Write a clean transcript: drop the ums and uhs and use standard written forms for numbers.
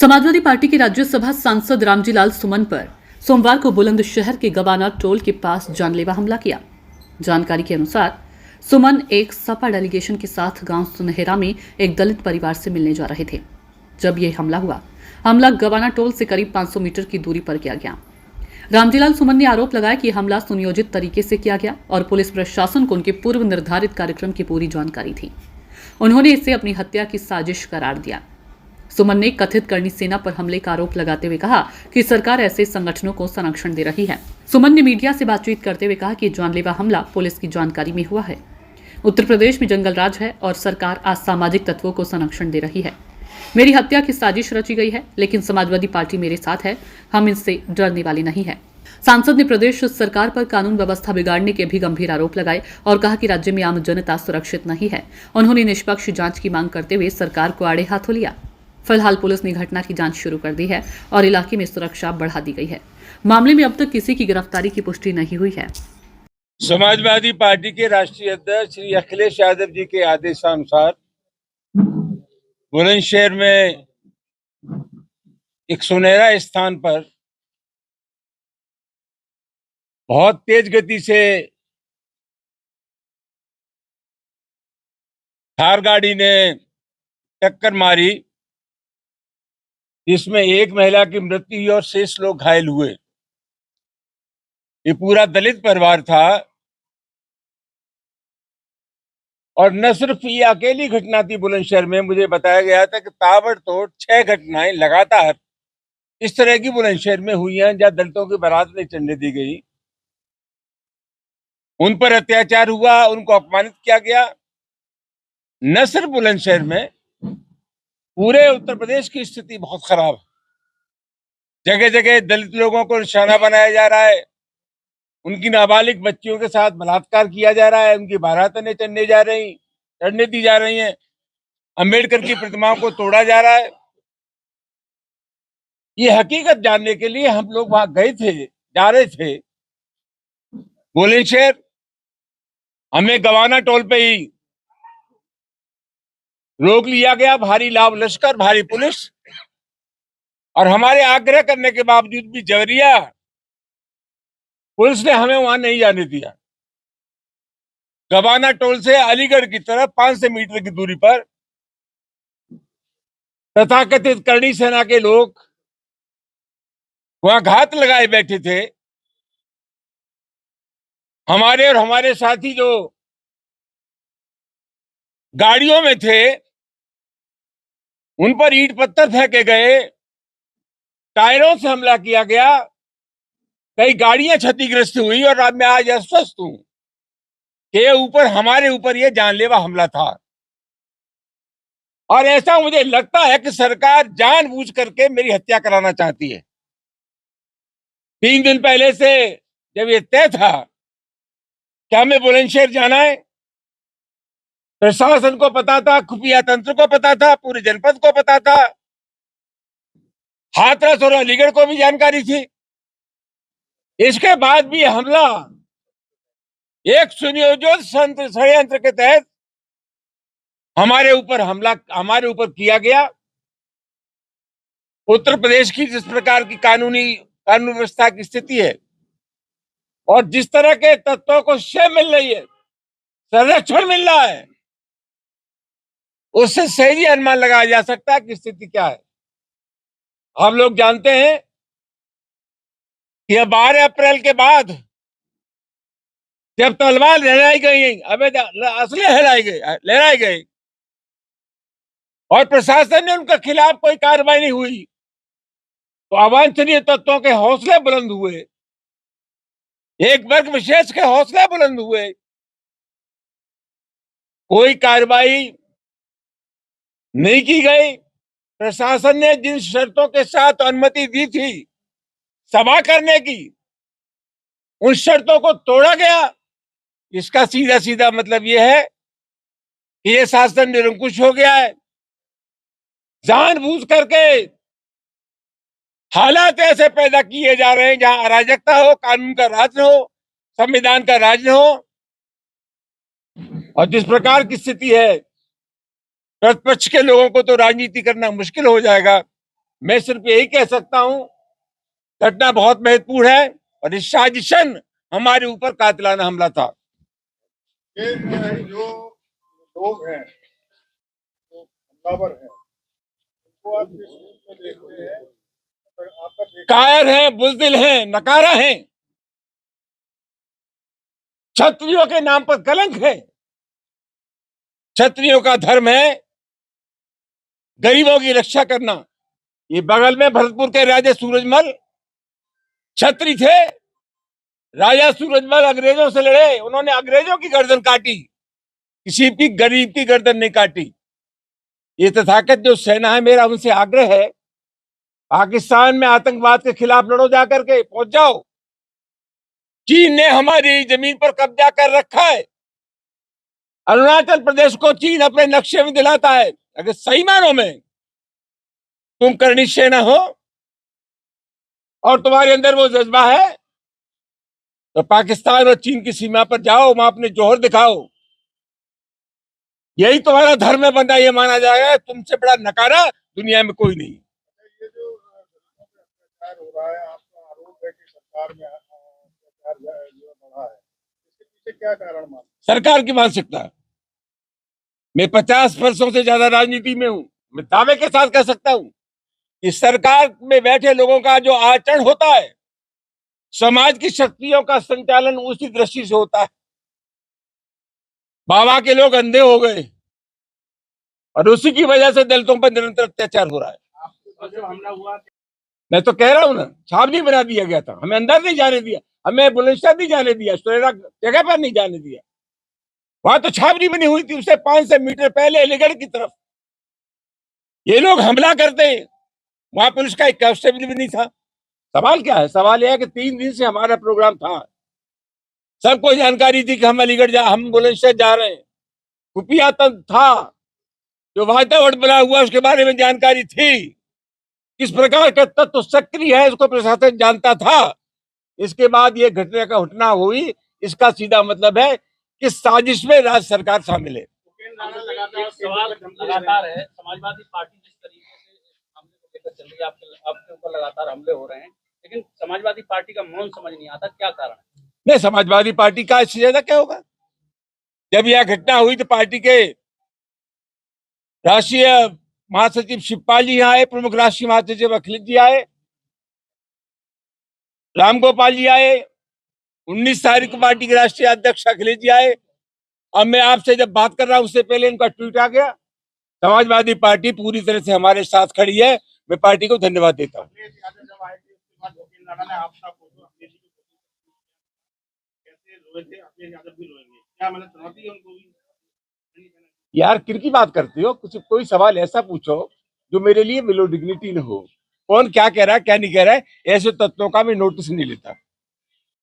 Samajwadi party के राज्यसभा सांसद रामजीलाल सुमन पर सोमवार को बुलंदशहर के गवाना टोल के पास जानलेवा हमला किया। जानकारी के अनुसार सुमन एक सपा डेलीगेशन के साथ गांव सुनहेरा में एक दलित परिवार से मिलने जा रहे थे जब यह हमला हुआ। हमला गवाना टोल से करीब 500 मीटर की दूरी पर किया गया। रामजीलाल सुमन ने आरोप लगाया कि हमला सुनियोजित तरीके से किया गया और पुलिस प्रशासन को उनके पूर्व निर्धारित कार्यक्रम की पूरी जानकारी थी। उन्होंने इसे अपनी हत्या की साजिश करार दिया। सुमन ने कथित करनी सेना पर हमले का आरोप लगाते हुए कहा कि सरकार ऐसे संगठनों को संरक्षण दे रही है। सुमन ने मीडिया से बातचीत करते हुए कहा कि जानलेवा हमला पुलिस की जानकारी में हुआ है। उत्तर प्रदेश में जंगल राज है और सरकार असामाजिक तत्वों को संरक्षण दे रही है। मेरी हत्या की साजिश रची गई है, लेकिन समाजवादी पार्टी मेरे साथ है। हम इनसे डरने वाले नहीं है। सांसद ने प्रदेश सरकार पर कानून व्यवस्था बिगाड़ने के भी गंभीर आरोप लगाए और कहा कि राज्य में आम जनता सुरक्षित नहीं है। उन्होंने निष्पक्ष जांच की मांग करते हुए सरकार को आड़े हाथों लिया। फिलहाल पुलिस ने घटना की जांच शुरू कर दी है और इलाके में सुरक्षा बढ़ा दी गई है। मामले में अब तक किसी की गिरफ्तारी की पुष्टि नहीं हुई है। समाजवादी पार्टी के राष्ट्रीय अध्यक्ष श्री अखिलेश यादव जी के आदेशानुसार बुलंदशहर में एक सुनहरा स्थान पर बहुत तेज गति से थार गाड़ी ने टक्कर मारी, जिसमें एक महिला की मृत्यु हुई और शेष लोग घायल हुए। ये पूरा दलित परिवार था और न सिर्फ ये अकेली घटना थी बुलंदशहर में। मुझे बताया गया था कि ताबड़तोड़ 6 घटनाएं लगातार इस तरह की बुलंदशहर में हुई हैं जहां दलितों की बारात नहीं चढ़ने दी गई, उन पर अत्याचार हुआ, उनको अपमानित किया गया। न सिर्फ बुलंदशहर में, पूरे उत्तर प्रदेश की स्थिति बहुत खराब है। जगह जगह दलित लोगों को निशाना बनाया जा रहा है, उनकी नाबालिग बच्चियों के साथ बलात्कार किया जा रहा है, उनकी बारातें चढ़ने दी जा रही हैं, अंबेडकर की प्रतिमाओं को तोड़ा जा रहा है। ये हकीकत जानने के लिए हम लोग वहां जा रहे थे बुलंदशहर। हमें गवाना टोल पे ही रोक लिया गया, भारी लाभ लश्कर, भारी पुलिस, और हमारे आग्रह करने के बावजूद भी जबरिया पुलिस ने हमें वहां नहीं जाने दिया। गवाना टोल से अलीगढ़ की तरफ 500 मीटर की दूरी पर तथाकथित करनी सेना के लोग वहां घात लगाए बैठे थे। हमारे और हमारे साथी जो गाड़ियों में थे उन पर ईंट पत्थर फेंके गए, टायरों से हमला किया गया, कई गाड़ियां क्षतिग्रस्त हुई और अब मैं आज अस्वस्थ हूं कि हमारे ऊपर यह जानलेवा हमला था। और ऐसा मुझे लगता है कि सरकार जानबूझ करके मेरी हत्या कराना चाहती है। 3 दिन पहले से जब ये तय था कि हमें बुलंदशहर जाना है, प्रशासन को पता था, खुफिया तंत्र को पता था, पूरे जनपद को पता था, हाथरस और अलीगढ़ को भी जानकारी थी। इसके बाद भी हमला एक सुनियोजित षड्यंत्र के तहत हमारे ऊपर किया गया। उत्तर प्रदेश की जिस प्रकार की कानून व्यवस्था की स्थिति है और जिस तरह के तत्वों को शय मिल रही है, संरक्षण मिल रहा है, उससे सही अनुमान लगाया जा सकता है कि स्थिति क्या है। हम लोग जानते हैं कि 12 अप्रैल के बाद जब तलवार लहराई गई, असले लहराए गए और प्रशासन ने उनके खिलाफ कोई कार्रवाई नहीं हुई, तो अवांछनीय तत्वों के हौसले बुलंद हुए, एक वर्ग विशेष के हौसले बुलंद हुए। कोई कार्रवाई नहीं की गई। प्रशासन ने जिन शर्तों के साथ अनुमति दी थी सभा करने की, उन शर्तों को तोड़ा गया। इसका सीधा सीधा मतलब यह है कि यह शासन निरंकुश हो गया है। जानबूझ करके हालात ऐसे पैदा किए जा रहे हैं जहां अराजकता हो, कानून का राज न हो, संविधान का राज न हो। और जिस प्रकार की स्थिति है, प्रतिपक्ष के लोगों को तो राजनीति करना मुश्किल हो जाएगा। मैं सिर्फ यही कह सकता हूं, घटना बहुत महत्वपूर्ण है और इस साजिशन हमारे ऊपर कातिलाना हमला था। ये जो लोग हैं, जो हमलावर हैं, उनको आप किस रूप में देखते हैं? आपका कायर हैं, बुज़दिल हैं, नकारा हैं, क्षत्रियों के नाम पर कलंक है। क्षत्रियों का धर्म है गरीबों की रक्षा करना। ये बगल में भरतपुर के राजा सूरजमल क्षत्रिय थे। राजा सूरजमल अंग्रेजों से लड़े, उन्होंने अंग्रेजों की गर्दन काटी, किसी की गरीब की गर्दन नहीं काटी। ये तथाकथ जो सेना है, मेरा उनसे आग्रह है, पाकिस्तान में आतंकवाद के खिलाफ लड़ो, जाकर के पहुंच जाओ। चीन ने हमारी जमीन पर कब्जा कर रखा है। अरुणाचल प्रदेश को चीन अपने नक्शे में दिलाता है। अगर सही मानों में तुम करनी सेना हो और तुम्हारे अंदर वो जज्बा है, तो पाकिस्तान और चीन की सीमा पर जाओ, वहां अपने जोहर दिखाओ। यही तुम्हारा धर्म है, बंदा ये माना जाएगा। तुमसे बड़ा नकारा दुनिया में कोई नहीं। ये जो अत्याचार हो रहा है, आपका आरोप है कि सरकार में अत्याचार जो बढ़ा है, इसके पीछे क्या कारण मानते हैं? सरकार की मानसिकता। मैं 50 वर्षों से ज्यादा राजनीति में हूं। मैं दावे के साथ कह सकता हूं कि सरकार में बैठे लोगों का जो आचरण होता है, समाज की शक्तियों का संचालन उसी दृष्टि से होता है। बाबा के लोग अंधे हो गए और उसी की वजह से दलितों पर निरंतर अत्याचार हो रहा है। जो हमला हुआ, मैं तो कह रहा हूं ना, छावनी बना दिया गया था, हमें अंदर नहीं जाने दिया, हमें बुलंदशहर नहीं जाने दिया, सुरेरा जगह पर नहीं जाने दिया। वहां तो छावनी बनी हुई थी, उससे 500 मीटर पहले अलीगढ़ की तरफ। ये लोग हमला करते हैं, वहां पुलिस का एक कांस्टेबल भी नहीं था। सवाल क्या है? सवाल यह है कि 3 दिन से हमारा प्रोग्राम था, सबको जानकारी थी कि हम अलीगढ़ हम बुलंदशहर जा रहे हैं। खुफिया तंत्र था, जो वातावरण बना हुआ उसके बारे में जानकारी थी। किस प्रकार का तत्व सक्रिय है इसको प्रशासन जानता था। इसके बाद ये घटना का घटना हुई, इसका सीधा मतलब है कि साजिश में राज्य सरकार शामिल है। लगातार सवाल लगातार है, समाजवादी पार्टी जिस तरीके से हमले को लेकर चल रही है, आपके ऊपर लगातार हमले हो रहे हैं, लेकिन समाजवादी पार्टी का मौन समझ नहीं आता, क्या कारण है? नहीं, समाजवादी पार्टी का इससे ज्यादा क्या होगा? जब यह घटना हुई तो पार्टी के राष्ट्रीय महासचिव शिवपाल जी आए, प्रमुख राष्ट्रीय महासचिव अखिलेश जी आए, राम गोपाल जी आए, 19 तारीख को पार्टी के राष्ट्रीय अध्यक्ष अखिलेश जी आए। अब मैं आपसे जब बात कर रहा हूं, उससे पहले इनका ट्वीट आ गया। समाजवादी पार्टी पूरी तरह से हमारे साथ खड़ी है। मैं पार्टी को धन्यवाद देता हूँ। जब आए थे उसके बाद भूपेंद्र नाडा ने आपका फोटो अखिलेश जी को कैसे रोए थे, अखिलेश यादव भी रोएंगे, क्या मतलब चुनौती है उनको भी? यार किनकी बात करते हो? कुछ कोई सवाल ऐसा पूछो जो मेरे लिए बिलो डिग्निटी न हो। कौन क्या कह रहा है, क्या नहीं कह रहा है, ऐसे तत्वों का मैं नोटिस नहीं लेता।